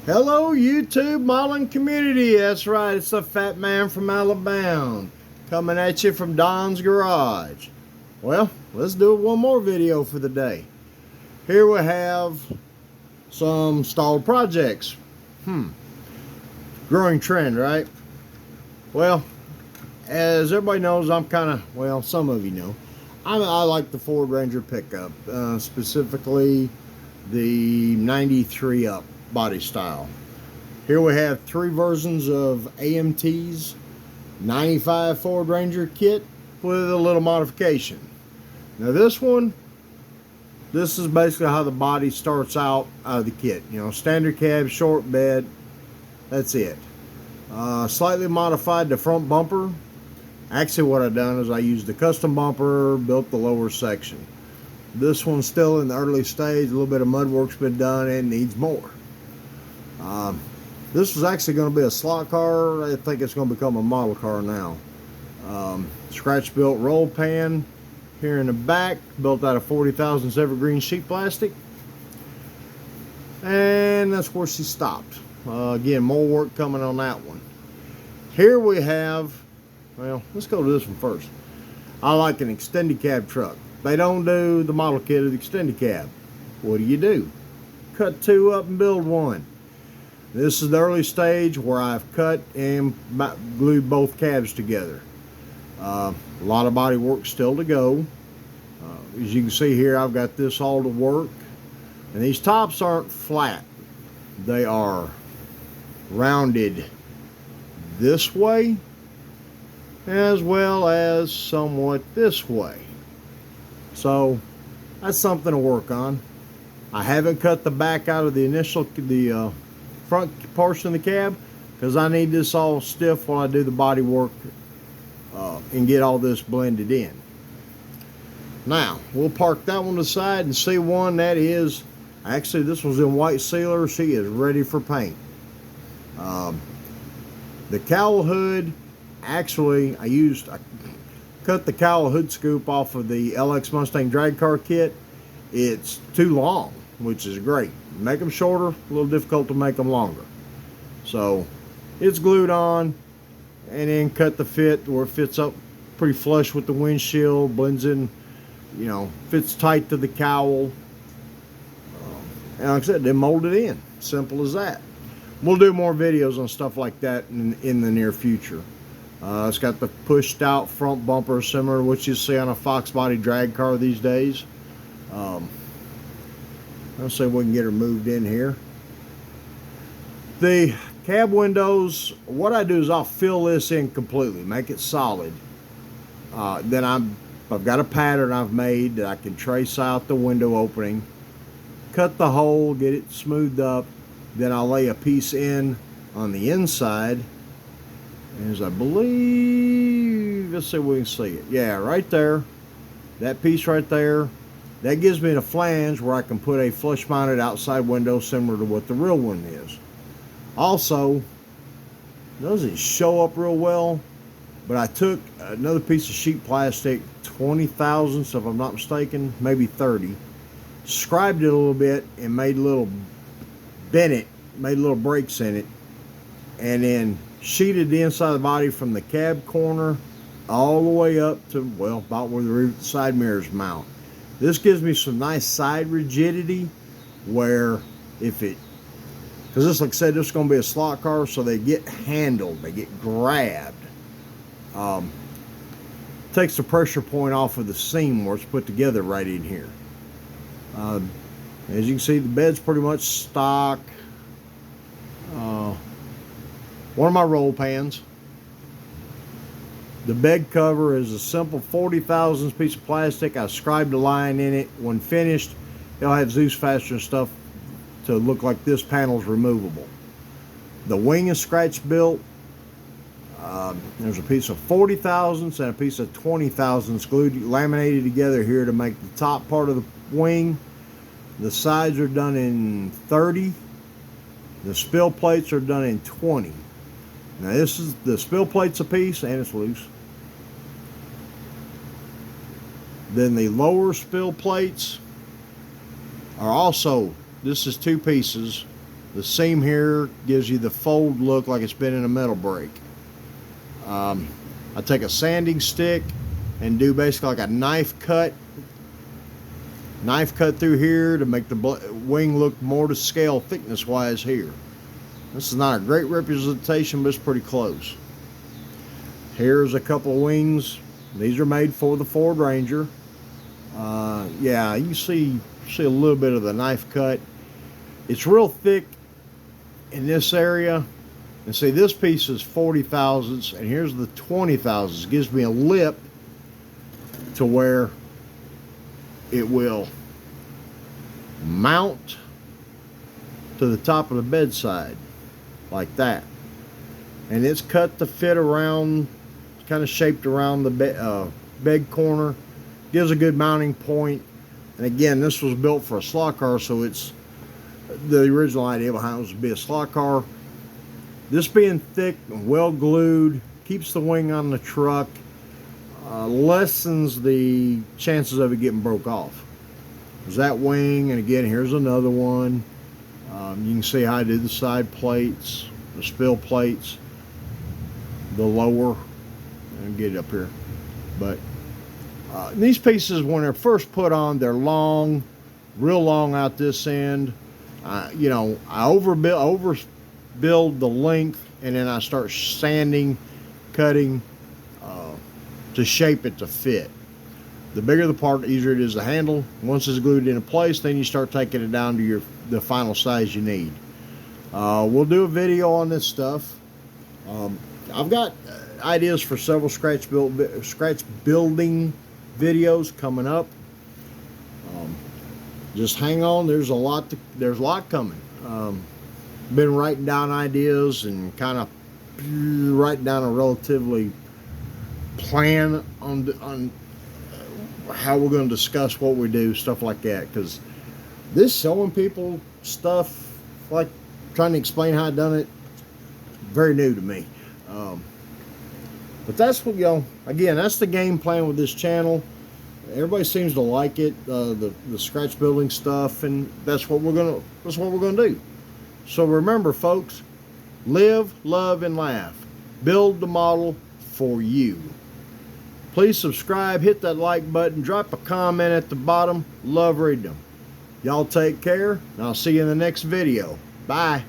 Hello, YouTube modeling community. That's right, it's the Fat Man from Alabama coming at you from Don's Garage. Well, let's do one more video for the day. Here we have some stalled projects. Growing trend, right? Well, as everybody knows, I'm kind of, well, some of you know, I like the Ford Ranger pickup, specifically the 93 up body style. Here we have three versions of AMT's 95 Ford Ranger kit with a little modification. Now this is basically how the body starts out of the kit. You know, standard cab, short bed, that's it. Slightly modified the front bumper. Actually what I've done is I used the custom bumper, built the lower section. This one's still in the early stage, a little bit of mud work's been done and needs more. This was actually going to be a slot car. I think it's going to become a model car now. Scratch built roll pan here in the back, built out of 40,000 evergreen sheet plastic. And that's where she stopped. Again, more work coming on that one. Here we have, well, let's go to this one first. I like an extended cab truck. They don't do the model kit of the extended cab. What do? Cut two up and build one. This is the early stage where I've cut and glued both cabs together. A lot of body work still to go. As you can see here, I've got this all to work. And these tops aren't flat. They are rounded this way as well as somewhat this way. So that's something to work on. I haven't cut the back out of the front portion of the cab because I need this all stiff while I do the body work and get all this blended in. Now we'll park that one aside and see one that is actually, this one's in white sealer. She is ready for paint. The cowl hood, actually I cut the cowl hood scoop off of the LX Mustang drag car kit. It's too long, which is great. Make them shorter, a little difficult to make them longer. So it's glued on and then cut the fit where it fits up pretty flush with the windshield, blends in, you know, fits tight to the cowl. And like I said, then mold it in. Simple as that. We'll do more videos on stuff like that in the near future. It's got the pushed out front bumper similar to what you see on a Fox body drag car these days. Let's see if we can get her moved in here. The cab windows, what I do is I'll fill this in completely, make it solid. Then I've got a pattern I've made that I can trace out the window opening, cut the hole, get it smoothed up. Then I'll lay a piece in on the inside. As I believe, let's see if we can see it. Yeah, right there. That piece right there. That gives me the flange where I can put a flush mounted outside window similar to what the real one is. Also, doesn't show up real well, but I took another piece of sheet plastic, 20 thousandths if I'm not mistaken, maybe 30, scribed it a little bit and made little made little breaks in it, and then sheeted the inside of the body from the cab corner all the way up to, well, about where the side mirrors mount. This gives me some nice side rigidity where if it, because this, like I said, this is going to be a slot car, so they get handled, they get grabbed. Takes the pressure point off of the seam where it's put together right in here. As you can see, the bed's pretty much stock. One of my roll pans. The bed cover is a simple 40 thousandths piece of plastic. I scribed a line in it. When finished, it'll have Zeus fastener and stuff to look like this panel's removable. The wing is scratch built. There's a piece of 40 thousandths and a piece of 20 thousandths glued, laminated together here to make the top part of the wing. The sides are done in 30. The spill plates are done in 20. Now this is, the spill plate's a piece and it's loose. Then the lower spill plates are also, this is two pieces. The seam here gives you the fold look like it's been in a metal brake. I take a sanding stick and do basically like a knife cut through here to make the wing look more to scale thickness wise here. This is not a great representation, but it's pretty close. Here's a couple of wings. These are made for the Ford Ranger. Yeah, you see a little bit of the knife cut. It's real thick in this area. And see, this piece is 40 thousandths, and here's the 20 thousandths. It gives me a lip to where it will mount to the top of the bedside like that. And it's cut to fit around, kind of shaped around the bed corner. Gives a good mounting point. And again, this was built for a slot car, so it's the original idea behind it was to be a slot car. This being thick and well glued keeps the wing on the truck, lessens the chances of it getting broke off. There's that wing, and again, here's another one. You can see how I did the side plates, the spill plates, the lower, and get it up here. But these pieces, when they're first put on, they're long, real long out this end. You know, I overbuild the length, and then I start sanding, cutting to shape it to fit. The bigger the part, the easier it is to handle. Once it's glued into place, then you start taking it down to the final size you need. We'll do a video on this stuff. I've got ideas for several scratch building videos coming up. Just hang on. There's a lot coming. Been writing down ideas and kind of writing down a relatively plan on how we're going to discuss what we do, stuff like that. Because this showing people stuff, like trying to explain how I done it, very new to me. But that's what, you know, again, that's the game plan with this channel. Everybody seems to like it, the scratch building stuff, and that's what we're gonna do. So remember, folks, live, love, and laugh. Build the model for you. Please subscribe, hit that like button, drop a comment at the bottom. Love reading them. Y'all take care, and I'll see you in the next video. Bye.